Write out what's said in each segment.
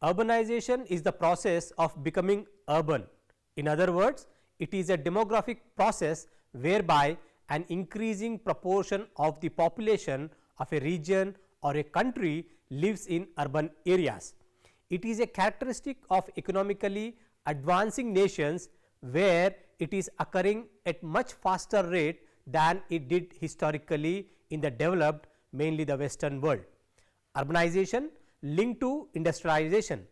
Urbanization is the process of becoming urban. In other words, it is a demographic process whereby an increasing proportion of the population of a region or a country lives in urban areas. It is a characteristic of economically advancing nations where it is occurring at much faster rate than it did historically in the developed, mainly the Western world. Urbanization linked to industrialization.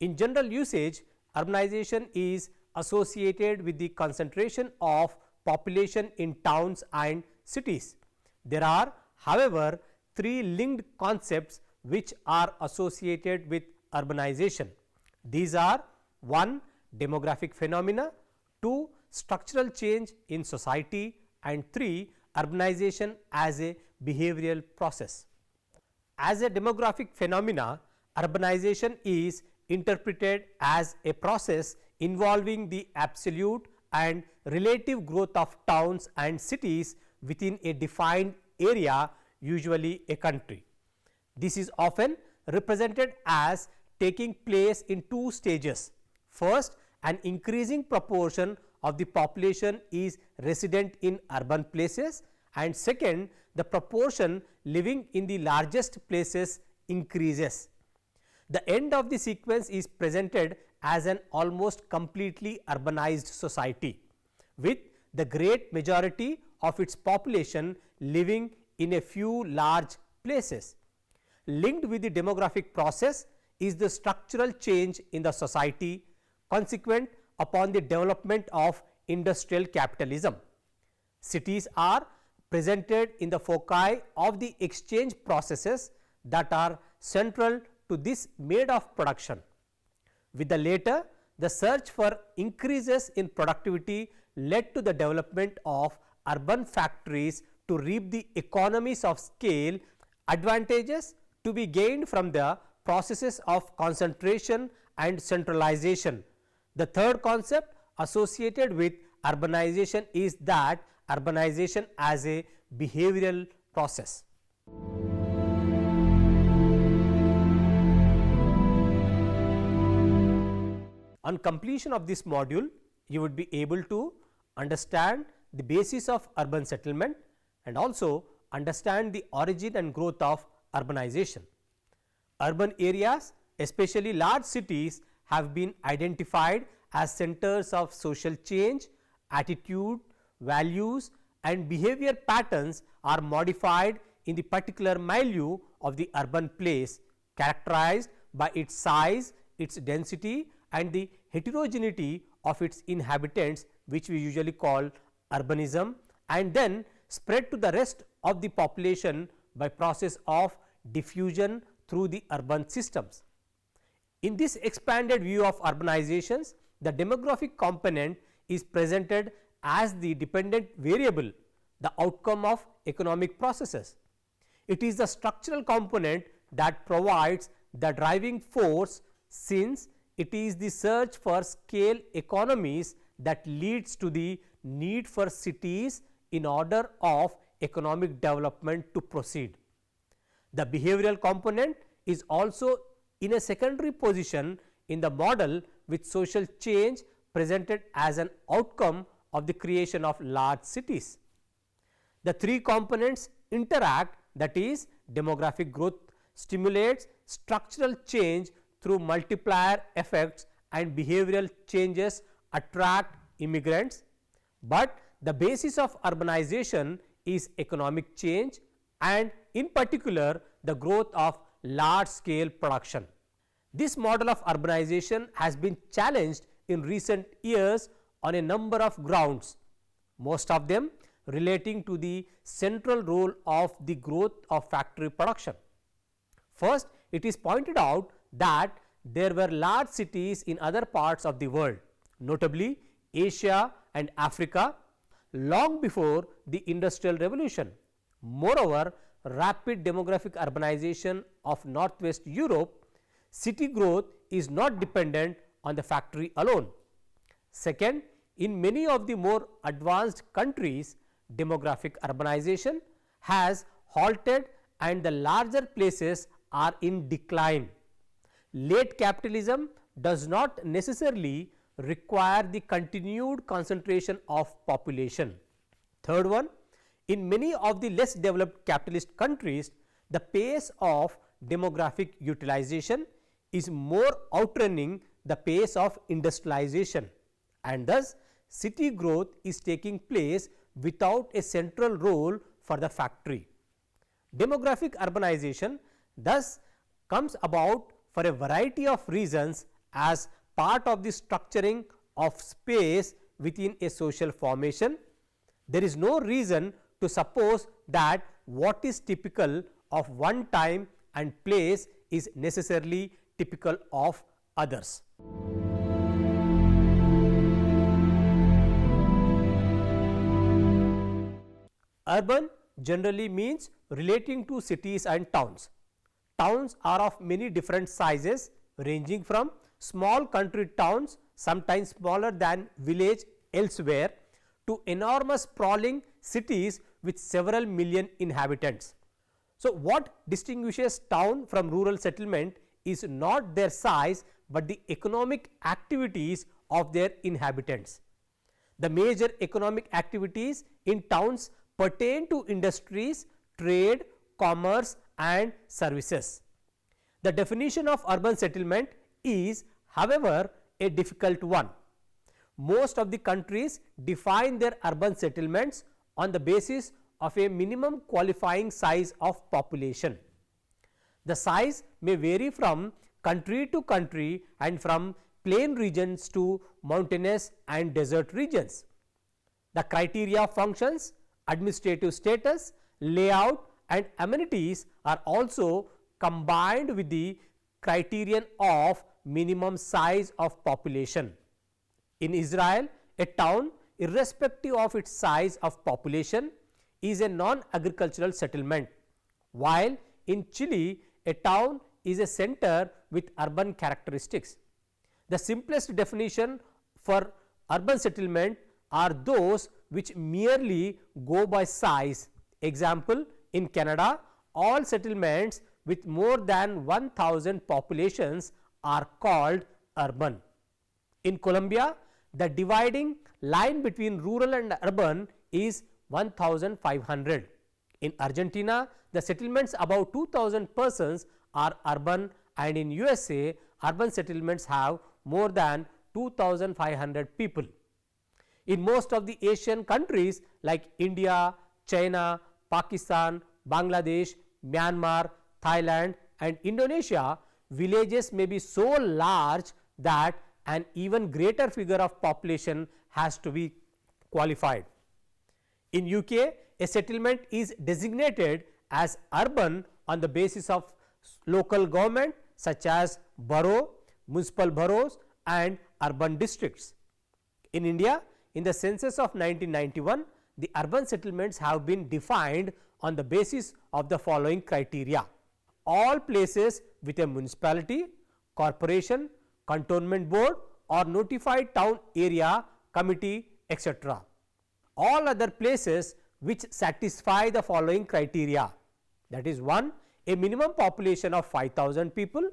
In general usage, urbanization is associated with the concentration of population in towns and cities. There are, however, three linked concepts which are associated with urbanization. These are: 1. Demographic phenomena, 2. Structural change in society, and 3. Urbanization as a behavioral process. As a demographic phenomena, urbanization is interpreted as a process involving the absolute and relative growth of towns and cities within a defined area, usually a country. This is often represented as taking place in two stages. First, an increasing proportion of the population is resident in urban places, and second, the proportion living in the largest places increases. The end of the sequence is presented as an almost completely urbanized society, with the great majority of its population living in a few large places. Linked with the demographic process is the structural change in the society consequent upon the development of industrial capitalism. Cities are presented in the foci of the exchange processes that are central to this mode of production. With the latter, the search for increases in productivity led to the development of urban factories to reap the economies of scale advantages to be gained from the processes of concentration and centralization. The third concept associated with urbanization is that urbanization as a behavioral process. On completion of this module, you would be able to understand the basis of urban settlement and also understand the origin and growth of urbanization. Urban areas, especially large cities, have been identified as centers of social change, attitude, values and behavior patterns are modified in the particular milieu of the urban place, characterized by its size, its density and the heterogeneity of its inhabitants, which we usually call urbanism, and then spread to the rest of the population by process of diffusion through the urban systems. In this expanded view of urbanizations, the demographic component is presented as the dependent variable, the outcome of economic processes. It is the structural component that provides the driving force, since it is the search for scale economies that leads to the need for cities in order of economic development to proceed. The behavioral component is also in a secondary position in the model, with social change presented as an outcome of the creation of large cities. The three components interact, that is, demographic growth stimulates structural change through multiplier effects and behavioral changes attract immigrants, but the basis of urbanization is economic change and in particular the growth of large scale production. This model of urbanization has been challenged in recent years on a number of grounds, most of them relating to the central role of the growth of factory production. First, it is pointed out that there were large cities in other parts of the world, notably Asia and Africa, long before the Industrial Revolution. Moreover, rapid demographic urbanization of Northwest Europe, city growth is not dependent on the factory alone. Second, in many of the more advanced countries, demographic urbanization has halted and the larger places are in decline. late capitalism does not necessarily require the continued concentration of population. Third one, in many of the less developed capitalist countries, the pace of demographic utilization is more outrunning the pace of industrialization, and thus city growth is taking place without a central role for the factory. Demographic urbanization thus comes about for a variety of reasons as part of the structuring of space within a social formation. There is no reason to suppose that what is typical of one time and place is necessarily typical of others. Urban generally means relating to cities and towns. Towns are of many different sizes, ranging from small country towns, sometimes smaller than village elsewhere, to enormous sprawling cities with several million inhabitants. So, what distinguishes town from rural settlement is not their size, but the economic activities of their inhabitants. The major economic activities in towns pertain to industries, trade, commerce and services. The definition of urban settlement is, however, a difficult one. Most of the countries define their urban settlements on the basis of a minimum qualifying size of population. The size may vary from country to country and from plain regions to mountainous and desert regions. The criteria of functions, administrative status, layout and amenities are also combined with the criterion of minimum size of population. In Israel, a town, irrespective of its size of population, is a non-agricultural settlement, while in Chile, a town is a center with urban characteristics. The simplest definition for urban settlement are those which merely go by size. Example, in Canada, all settlements with more than 1,000 populations are called urban. In Colombia, the dividing line between rural and urban is 1,500. In Argentina, the settlements above 2,000 persons are urban, and in USA, urban settlements have more than 2,500 people. In most of the Asian countries like India, China, Pakistan, Bangladesh, Myanmar, Thailand and Indonesia, villages may be so large that an even greater figure of population has to be qualified. In UK, a settlement is designated as urban on the basis of local government such as borough, municipal boroughs and urban districts. In India, in the census of 1991, the urban settlements have been defined on the basis of the following criteria: all places with a municipality, corporation, cantonment board or notified town area committee, etc. All other places which satisfy the following criteria, that is 1. A minimum population of 5,000 people,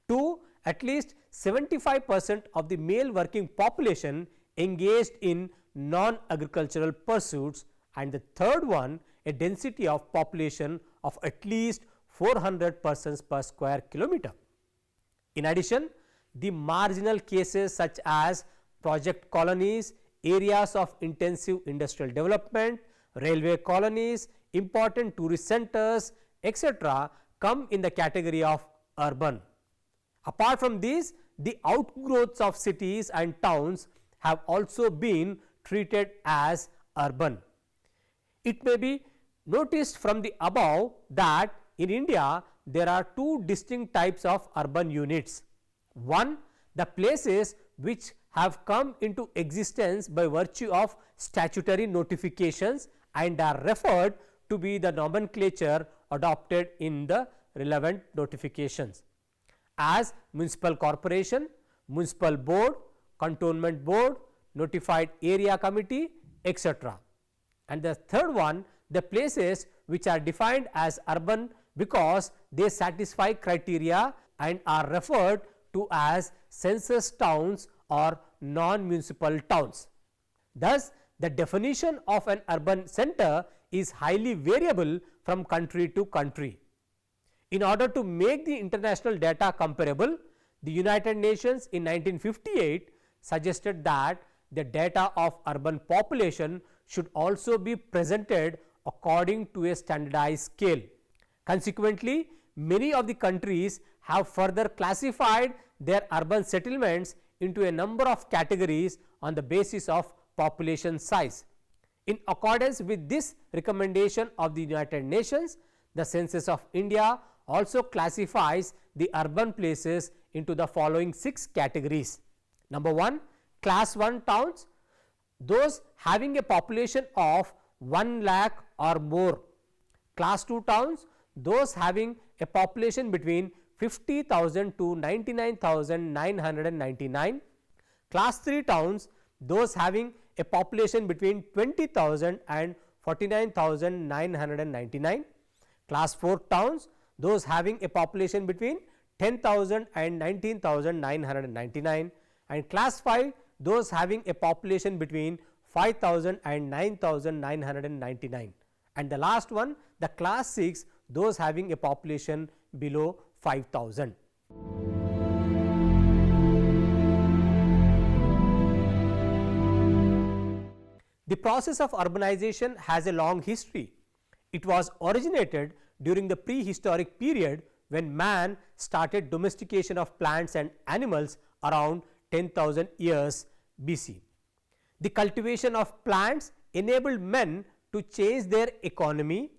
2. At least 75% of the male working population engaged in non-agricultural pursuits, and the third one, a density of population of at least 400 persons per square kilometer. In addition, the marginal cases such as project colonies, areas of intensive industrial development, railway colonies, important tourist centers, etc. come in the category of urban. Apart from these, the outgrowths of cities and towns have also been treated as urban. It may be noticed from the above that in India there are two distinct types of urban units. One, the places which have come into existence by virtue of statutory notifications and are referred to be the nomenclature adopted in the relevant notifications as municipal corporation, municipal board, cantonment board, notified area committee, etc. And the third one, the places which are defined as urban because they satisfy criteria and are referred to as census towns or non-municipal towns. Thus, the definition of an urban center is highly variable from country to country. In order to make the international data comparable, the United Nations in 1958 suggested that the data of urban population should also be presented according to a standardized scale. Consequently, many of the countries have further classified their urban settlements into a number of categories on the basis of population size. In accordance with this recommendation of the United Nations, the Census of India also classifies the urban places into the following 6 categories. Number 1, class 1 towns, those having a population of 1 lakh or more. Class 2 towns, those having a population between 50,000 to 99,999. Class 3 towns, those having a population between 20,000 and 49,999. Class 4 towns, those having a population between 10,000 and 19,999, and class 5, those having a population between 5,000 and 9,999, and the last one, the class 6, those having a population below 5,000. The process of urbanization has a long history. It was originated during the prehistoric period when man started domestication of plants and animals around 10,000 years BC. The cultivation of plants enabled men to change their economy,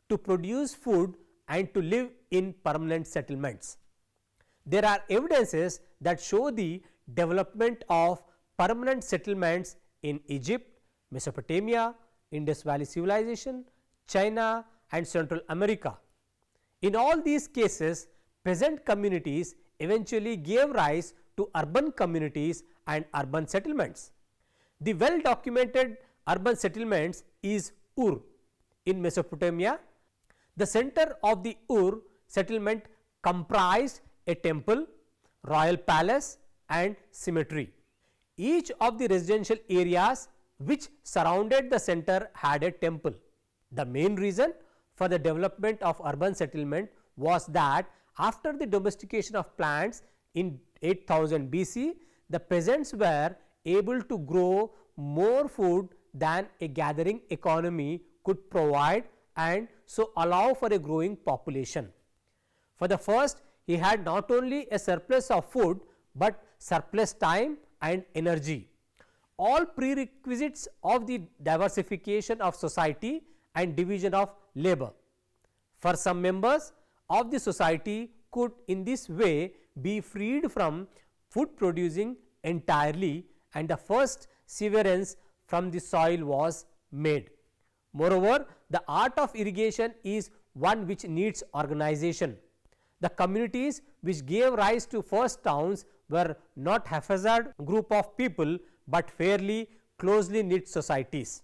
to produce food and to live in permanent settlements. There are evidences that show the development of permanent settlements in Egypt, Mesopotamia, Indus Valley Civilization, China and Central America. In all these cases, peasant communities eventually gave rise to urban communities and urban settlements. The well documented urban settlements is Ur in Mesopotamia. The center of the Ur settlement comprised a temple, royal palace and cemetery. Each of the residential areas which surrounded the center had a temple. The main reason for the development of urban settlement was that after the domestication of plants in 8000 BC, the peasants were able to grow more food than a gathering economy could provide and so allow for a growing population. For the first, he had not only a surplus of food, but surplus time and energy, all prerequisites of the diversification of society and division of labor. For some members of the society could in this way be freed from food producing entirely, and the first severance from the soil was made. Moreover, the art of irrigation is one which needs organization. The communities which gave rise to first towns were not haphazard group of people, but fairly closely knit societies.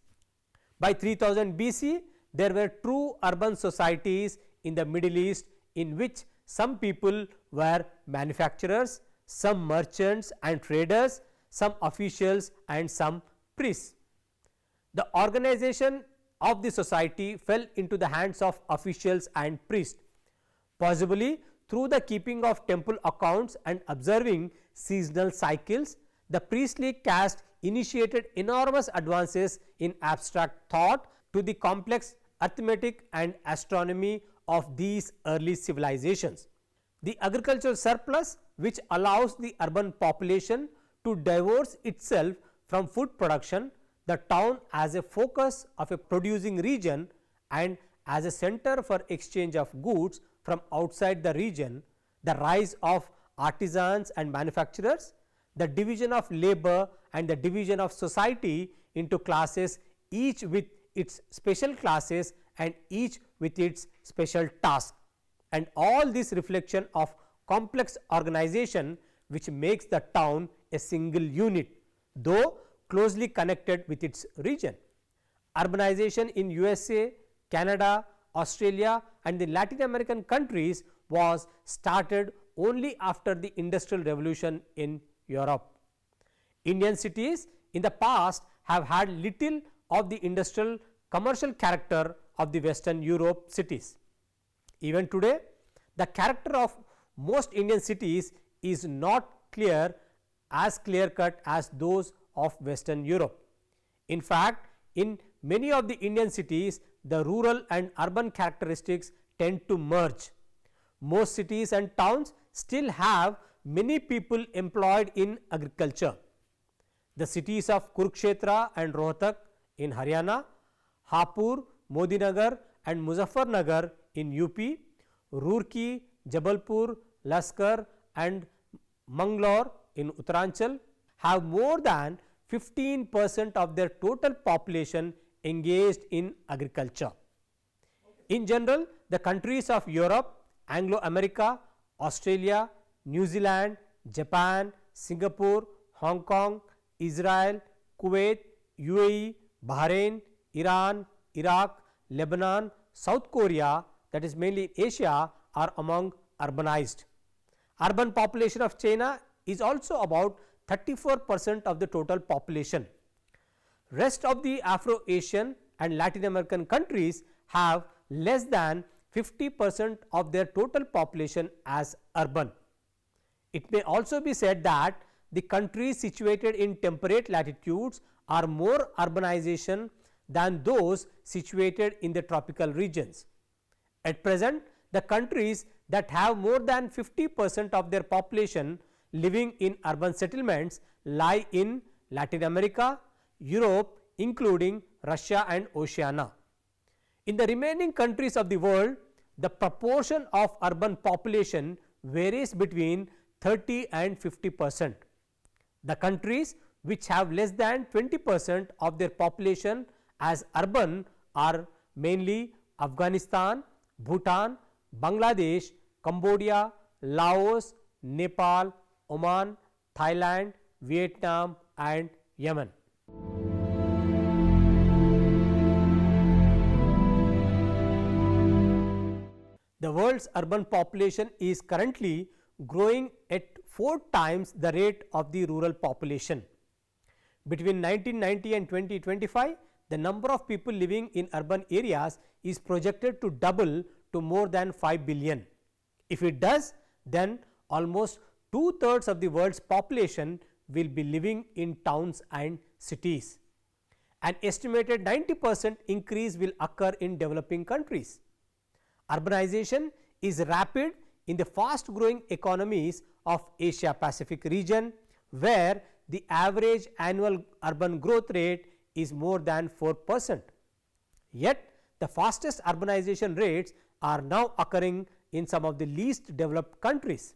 By 3000 BC, there were true urban societies in the Middle East in which some people were manufacturers, some merchants and traders, some officials and some priests. The organization of the society fell into the hands of officials and priests. Possibly through the keeping of temple accounts and observing seasonal cycles, the priestly caste initiated enormous advances in abstract thought to the complex arithmetic and astronomy of these early civilizations. The agricultural surplus, which allows the urban population to divorce itself from food production, the town as a focus of a producing region and as a center for exchange of goods from outside the region, the rise of artisans and manufacturers, the division of labor and the division of society into classes, each with its special classes and each with its special task, and all this reflection of complex organization which makes the town a single unit, though closely connected with its region. Urbanization in USA, Canada, Australia and the Latin American countries was started only after the industrial revolution in Europe. Indian cities in the past have had little of the industrial commercial character of the Western Europe cities. Even today, the character of most Indian cities is not as clear cut as those of Western Europe. In fact, in many of the Indian cities, the rural and urban characteristics tend to merge. Most cities and towns still have many people employed in agriculture. The cities of Kurukshetra and Rohtak in Haryana, Hapur, Modinagar and Muzaffarnagar in UP, Roorkee, Jabalpur, Laskar and Mangalore in Uttaranchal have more than 15% of their total population engaged in agriculture. In general, the countries of Europe, Anglo-America, Australia, New Zealand, Japan, Singapore, Hong Kong, Israel, Kuwait, UAE, Bahrain, Iran, Iraq, Lebanon, South Korea, that is mainly Asia, are among urbanized. Urban population of China is also about 34% of the total population. Rest of the Afro-Asian and Latin American countries have less than 50% of their total population as urban. It may also be said that the countries situated in temperate latitudes are more urbanization than those situated in the tropical regions. At present, the countries that have more than 50% of their population living in urban settlements lie in Latin America, Europe including Russia and Oceania. In the remaining countries of the world, the proportion of urban population varies between 30 and 50%. The countries which have less than 20% of their population as urban are mainly Afghanistan, Bhutan, Bangladesh, Cambodia, Laos, Nepal, Oman, Thailand, Vietnam and Yemen. The world's urban population is currently growing at 4 times the rate of the rural population. Between 1990 and 2025, the number of people living in urban areas is projected to double to more than 5 billion. If it does, then almost 2/3 of the world's population will be living in towns and cities. An estimated 90% increase will occur in developing countries. Urbanization is rapid in the fast growing economies of Asia Pacific region, where the average annual urban growth rate is more than 4%. Yet, the fastest urbanization rates are now occurring in some of the least developed countries.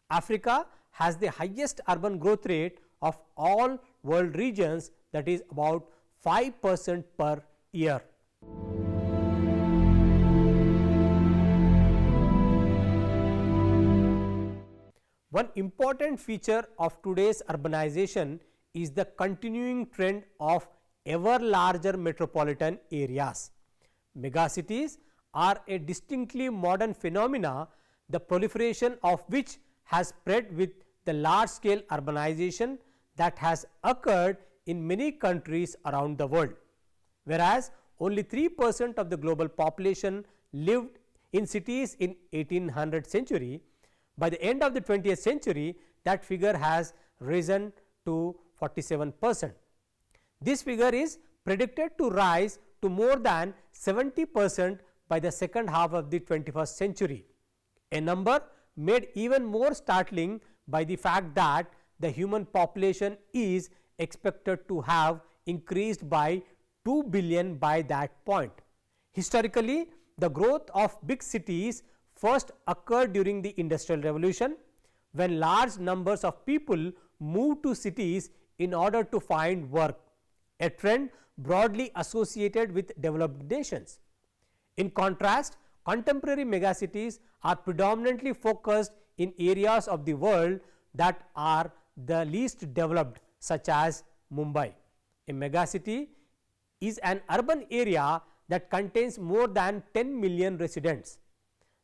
Africa has the highest urban growth rate of all world regions, that is about 5% per year. One important feature of today's urbanization is the continuing trend of ever larger metropolitan areas. Megacities are a distinctly modern phenomena, the proliferation of which has spread with the large scale urbanization that has occurred in many countries around the world. Whereas, only 3% of the global population lived in cities in 1800 century, by the end of the 20th century that figure has risen to 47%. This figure is predicted to rise to more than 70% by the second half of the 21st century, a number made even more startling by the fact that the human population is expected to have increased by 2 billion by that point. Historically, the growth of big cities first occurred during the Industrial Revolution, when large numbers of people moved to cities in order to find work, a trend broadly associated with developed nations. In contrast, contemporary megacities are predominantly focused in areas of the world that are the least developed, such as Mumbai. A megacity is an urban area that contains more than 10 million residents.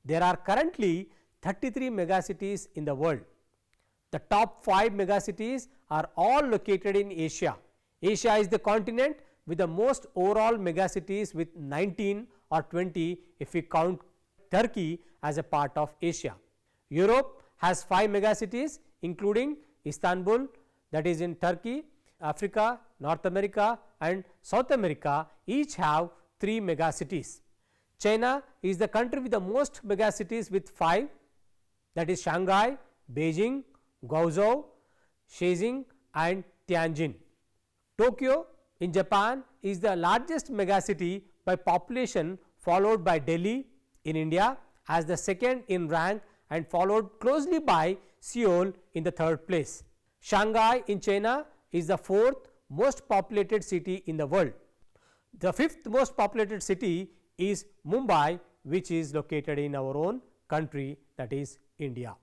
There are currently 33 megacities in the world. The top 5 megacities are all located in Asia. Asia is the continent with the most overall megacities with 19 or 20 if we count Turkey as a part of Asia. Europe has 5 megacities including Istanbul, that is in Turkey. Africa, North America and South America each have 3 megacities. China is the country with the most megacities with 5, that is Shanghai, Beijing, Guangzhou, Shenzhen and Tianjin. Tokyo in Japan is the largest megacity by population, followed by Delhi in India as the second in rank and followed closely by Seoul in the third place. Shanghai in China is the 4th most populated city in the world. The 5th most populated city is Mumbai, which is located in our own country, that is India.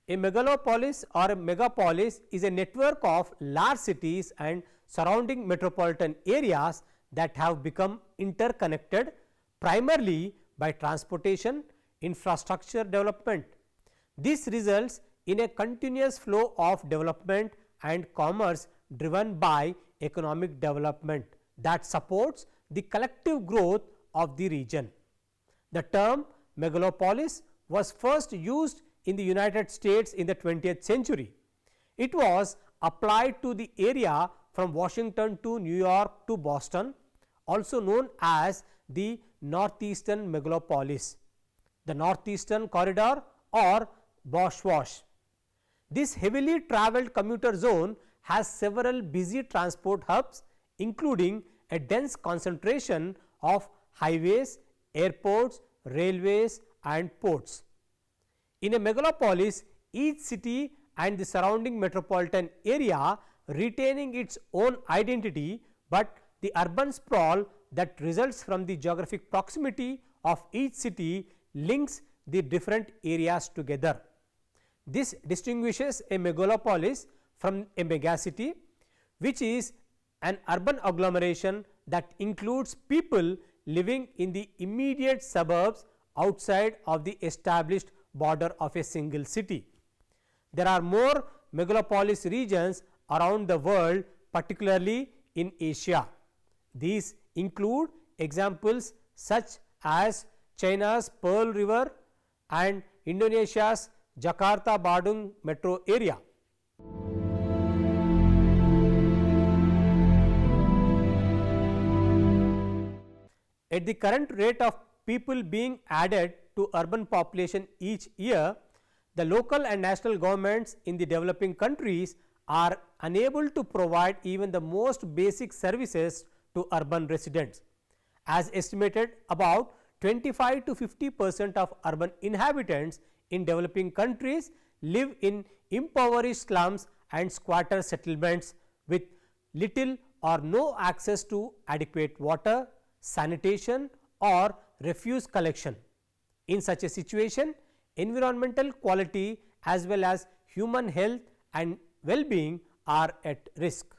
A megalopolis or a megapolis is a network of large cities and surrounding metropolitan areas that have become interconnected primarily by transportation, infrastructure development. This results in a continuous flow of development and commerce driven by economic development that supports the collective growth of the region. The term megalopolis was first used in the United States in the 20th century. It was applied to the area from Washington to New York to Boston, also known as the Northeastern Megalopolis, the Northeastern Corridor or BOSH. This heavily travelled commuter zone has several busy transport hubs, including a dense concentration of highways, airports, railways and ports. In a megalopolis, each city and the surrounding metropolitan area retaining its own identity, but the urban sprawl that results from the geographic proximity of each city links the different areas together. This distinguishes a megalopolis from a megacity, which is an urban agglomeration that includes people living in the immediate suburbs outside of the established border of a single city. There are more megalopolis regions around the world, particularly in Asia. These include examples such as China's Pearl River and Indonesia's Jakarta-Bandung metro area. At the current rate of people being added to urban population each year, the local and national governments in the developing countries are unable to provide even the most basic services to urban residents. As estimated, about 25 to 50% of urban inhabitants in developing countries live in impoverished slums and squatter settlements with little or no access to adequate water, sanitation or refuse collection. In such a situation, environmental quality as well as human health and well-being are at risk.